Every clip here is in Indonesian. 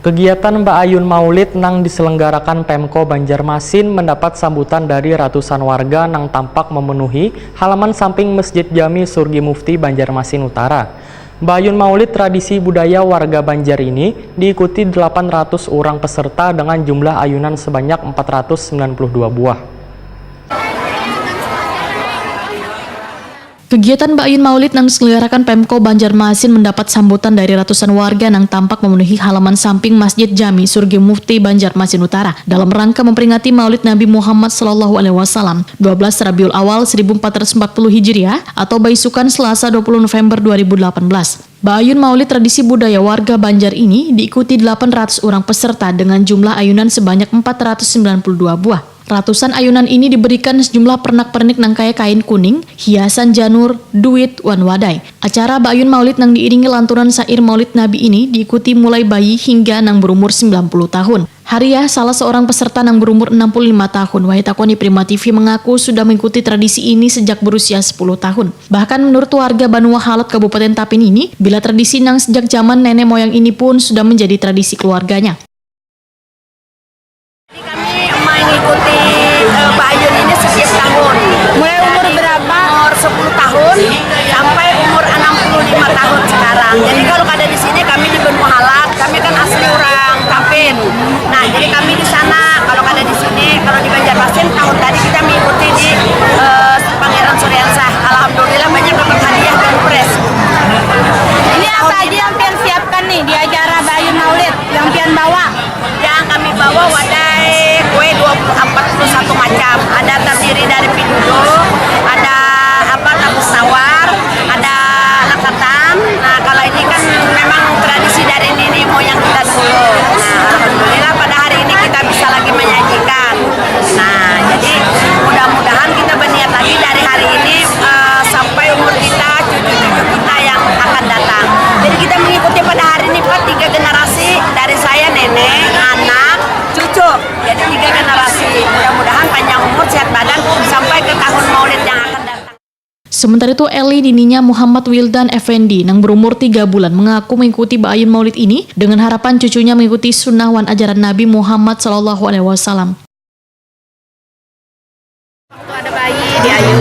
Kegiatan Mbak Ayun Maulid nang diselenggarakan Pemko Banjarmasin mendapat sambutan dari ratusan warga nang tampak memenuhi halaman samping Masjid Jami Surgi Mufti Banjarmasin Utara. Mbak Ayun Maulid tradisi budaya warga Banjar ini diikuti 800 orang peserta dengan jumlah ayunan sebanyak 492 buah. Kegiatan Mbak Ayun Maulid yang diselenggarakan Pemko Banjarmasin mendapat sambutan dari ratusan warga yang tampak memenuhi halaman samping Masjid Jami Surgi Mufti Banjarmasin Utara dalam rangka memperingati Maulid Nabi Muhammad SAW 12 Rabiul Awal 1440 Hijriah atau Baisukan Selasa 20 November 2018. Mbak Ayun Maulid tradisi budaya warga Banjar ini diikuti 800 orang peserta dengan jumlah ayunan sebanyak 492 buah. Ratusan ayunan ini diberikan sejumlah pernak-pernik nangkaya kain kuning, hiasan janur, duit, wan wadai. Acara Mbak Ayun Maulid nang diiringi lantunan syair Maulid Nabi ini diikuti mulai bayi hingga nang berumur 90 tahun. Hariah, salah seorang peserta nang berumur 65 tahun, Wahitakoni Prima TV mengaku sudah mengikuti tradisi ini sejak berusia 10 tahun. Bahkan menurut warga Banua Halot Kabupaten Tapin ini, bila tradisi nang sejak zaman nenek moyang ini pun sudah menjadi tradisi keluarganya. Mengikuti Mbak Ayun ini setiap tahun. Mulai umur berapa? Umur 10 tahun sampai umur 65 tahun sekarang. Jadi kalau ada di sini kami di Banua Halot, kami kan asli orang Tapin. Nah, jadi kami di sana kalau ada di sini, kalau di Banjarmasin tahun tadi kita mengikuti di Pangeran Suryansah. Alhamdulillah banyak dapat hadiah dan pres. Ini apa aja yang pian siapkan nih di acara Mbak Ayun Maulid yang pian bawa? Yang kami bawa wadai kue 41 macam. Ada terdiri dari pindu, ada tabu sawar, ada lakatan. Nah, kalau ini kan memang tradisi dari nenek moyang kita dulu. Nah, alhamdulillah pada hari ini kita bisa lagi menyajikan. Nah, jadi mudah-mudahan kita berniat lagi dari hari ini sampai umur kita, cucu-cucu kita yang akan datang. Jadi kita mengikuti pada hari ini Pak 3 generasi dari saya nenek, anak, cucu. Jadi 3 generasi. Mudah-mudahan panjang umur, sehat badan sampai ke tahun Maulid yang akan datang. Sementara itu, Eli dininya Muhammad Wildan Effendi yang berumur 3 bulan mengaku mengikuti Mbak Ayun Maulid ini dengan harapan cucunya mengikuti sunnah wan ajaran Nabi Muhammad SAW. Ada bayi di Ayun.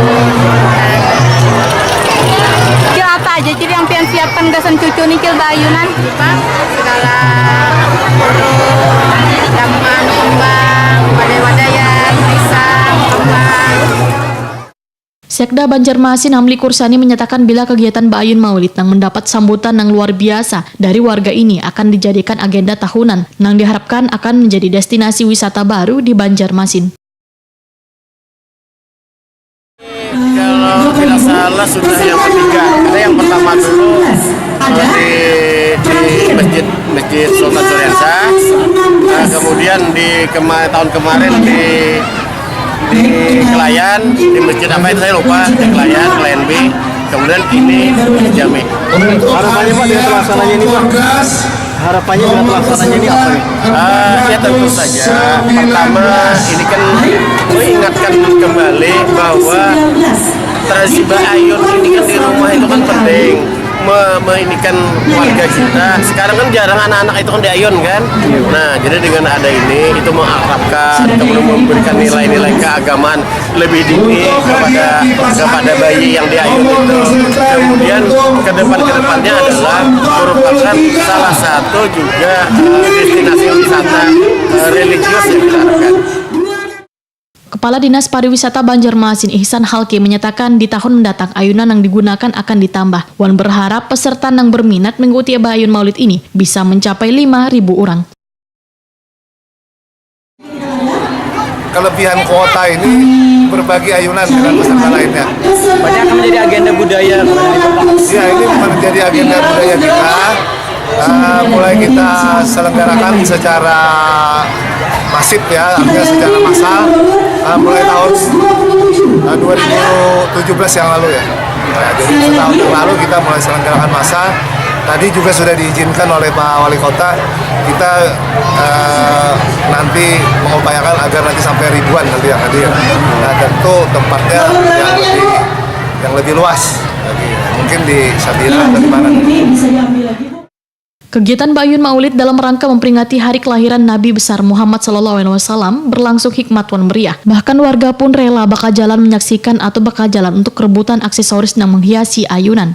Cil apa aja cil yang pian siapkan gasan cucu nih cil Mbak Ayunan? Segala gaman, kembang, wadai-wadayan, pisang, kembang. Sekda Banjarmasin Hamli Kursani menyatakan bila kegiatan Mbak Ayun Maulid yang mendapat sambutan yang luar biasa dari warga ini akan dijadikan agenda tahunan yang diharapkan akan menjadi destinasi wisata baru di Banjarmasin. Kalau tidak salah sudah yang ketiga. Kita yang pertama dulu di masjid Sultan Suryansah. Nah, kemudian tahun kemarin di Kelayan, di masjid apa itu saya lupa, di Kelayan B. Kemudian ini di Jami. Harapannya Pak dengan pelaksananya ini Pak? Harapannya dengan pelaksananya ini apa nih? Ya tentu saja. Pertama ini kan mengingatkan kembali bahwa tradisi Mbak Ayun ini kan di rumah itu kan penting. Meinikan warga kita. Sekarang kan jarang anak-anak itu kan di Ayun kan. Nah, jadi dengan ada ini itu mengakrabkan, kemudian memberikan nilai-nilai keagamaan lebih dini kepada bayi yang di Ayun itu. Kemudian kedepannya adalah merupakan salah satu juga destinasi wisata religius yang kita harapkan. Kepala Dinas Pariwisata Banjarmasin Ihsan Halki menyatakan di tahun mendatang ayunan yang digunakan akan ditambah. Wan berharap peserta yang berminat mengikuti Mbak Ayun Maulid ini bisa mencapai 5.000 orang. Kelebihan kota ini berbagi ayunan dengan peserta lainnya. Banyak akan menjadi agenda budaya. Ya, ini menjadi agenda budaya kita. Mulai kita selenggarakan secara masif ya, artinya secara massal mulai tahun 2017 yang lalu ya. Nah, jadi setahun yang lalu kita mulai selenggarakan massal. Tadi juga sudah diizinkan oleh Pak Wali Kota. Kita nanti mengupayakan agar nanti sampai ribuan nanti yang hadir. Nah, tentu tempatnya yang lebih luas lagi. Mungkin di Sabira atau di mana. Kegiatan Bayun Maulid dalam rangka memperingati hari kelahiran Nabi besar Muhammad SAW berlangsung hikmat wan meriah. Bahkan warga pun rela bakal jalan menyaksikan atau bakal jalan untuk rebutan aksesoris yang menghiasi ayunan.